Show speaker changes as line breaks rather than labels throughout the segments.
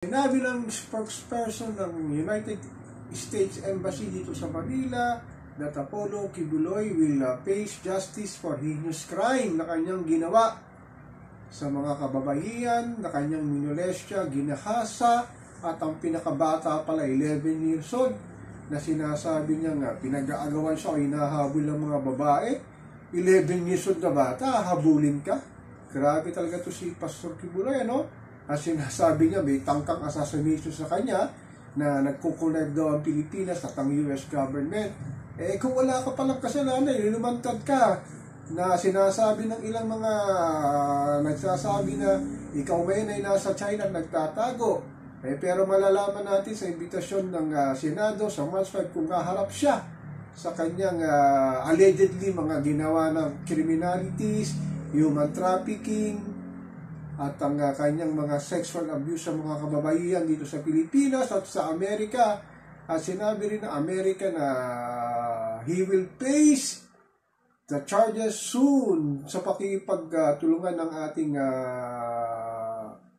Sinabi ng spokesperson ng United States Embassy dito sa Manila that Apollo Kibuloy will face justice for heinous crime na kanyang ginawa sa mga kababaihan, na kanyang minolestya, ginahasa, at ang pinakabata pala 11 years old na sinasabi niya nga pinag-aagawan siya o hinahabol ng mga babae. 11 years old na bata, habulin ka? Grabe talaga to si Pastor Kibuloy, ano? At sinasabi niya may tangkang assassination sa kanya na nagkukulag daw ang Pilipinas at ang US government. Kung wala ka palang kasalanan, lumantad ka na sinasabi ng ilang mga nagsasabi na ikaw ngayon ay nasa China at nagtatago. Pero malalaman natin sa imbitasyon ng Senado sa March 5 kung kaharap siya sa kanyang allegedly mga ginawa ng criminalities, human trafficking, at ang kanyang mga sexual abuse sa mga kababaihan dito sa Pilipinas at sa Amerika. At sinabi rin ng Amerika na he will face the charges soon sa pakipagtulungan ng ating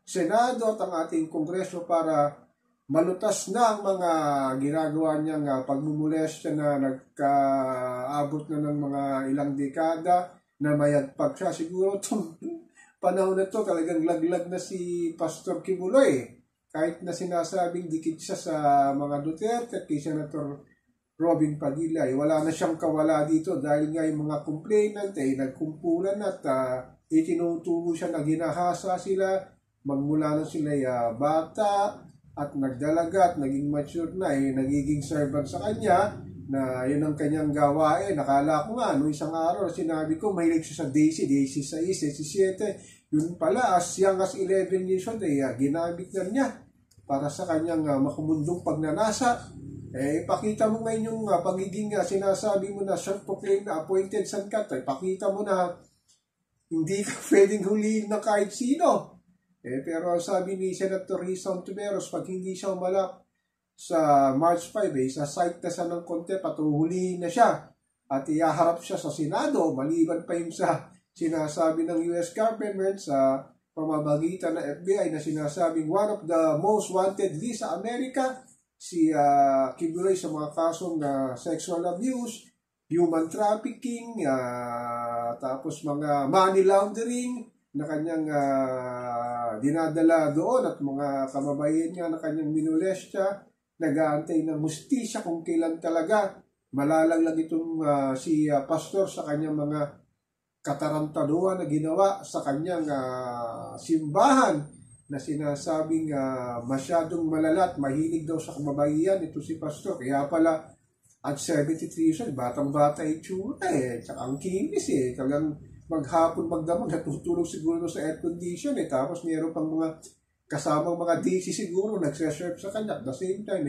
Senado at ang ating Kongreso para malutas na ang mga ginagawa niyang pagmumulestya na nagkaabot na ng mga ilang dekada na mayagpag siya. Siguro itong panahon na ito, talagang laglag na si Pastor Kibuloy. Kahit na sinasabing dikit siya sa mga Duterte at kay Senator Robin Padilla, wala na siyang kawala dito dahil nga yung mga complainant nagkumpulan at itinutubo siya na ginahasa sila, magmula na sila bata at nagdalaga at naging mature na, nagiging servant sa kanya, na yun ang kanyang gawain. Nakala ko nga, noong isang araw, sinabi ko, mahilig siya sa Daisy 6, Daisy 7. Yun pala, as young as 11 years old, ginamit na niya para sa kanyang makumundong pagnanasa. Pakita mo ngayon yung pagiging sinasabi mo na self-proclaimed na appointed sangkat. Pakita mo na hindi ka pwedeng huliin na kahit sino. Pero sabi ni Senator Risa Ontiveros, pag hindi siya umalap sa March 5, sa-cite na siya ng contempt at uhulihin na siya at iyaharap siya sa Senado, maliban pa yung sa sinasabi ng US government sa pamamagitan ng FBI na sinasabing one of the most wanted list sa Amerika, si Kibuloy sa mga kasong sexual abuse, human trafficking, tapos mga money laundering na kanyang dinadala doon at mga kababayan niya na kanyang minolestya, nag-aantay ng hustisya kung kailan talaga malalaglag itong si pastor sa kanyang mga katarantaduhan na ginawa sa kanyang simbahan na sinasabing masyadong malala at mahilig daw sa kababaihan ito si pastor. Kaya pala at 73 years old, batang-bata itsura tsaka ang kinis talagang maghapon magdamag natutulog siguro sa air condition tapos meron pang mga kasamang mga DC siguro nagse-serve sa kanya. At the same time,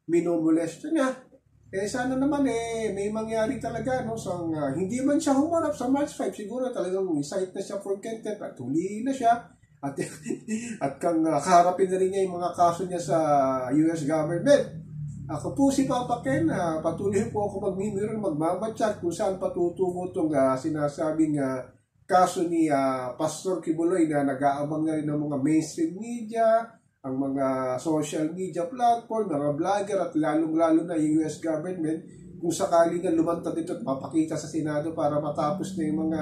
minumulesta niya. Sana naman may mangyari talaga, no? So, hindi man siya humarap sa March 5, siguro talagang cite na siya for contempt at huliin na siya. At kang kaharapin na rin niya yung mga kaso niya sa US government. Ako po si Papa Ken, patuloy po ako magmimiro, magmamatsyag kung saan patutungo itong sinasabing kaso ni Pastor Kibuloy na nag-aabang na rin ng mga mainstream media, ang mga social media platform, mga vlogger at lalong-lalo na yung US government kung sakali na lumantad ito at mapakita sa Senado para matapos na yung mga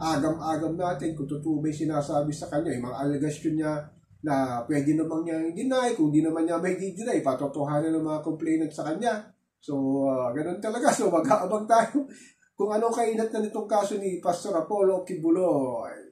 agam-agam natin kung totoo may sinasabi sa kanya, yung mga allegation niya na pwede namang niya i-deny, kung di naman niya may i-deny, patotohanan ng mga complainant sa kanya. So, ganun talaga. So, mag-aabang tayo kung anong kainat na nitong kaso ni Pastor Apollo Kibuloy.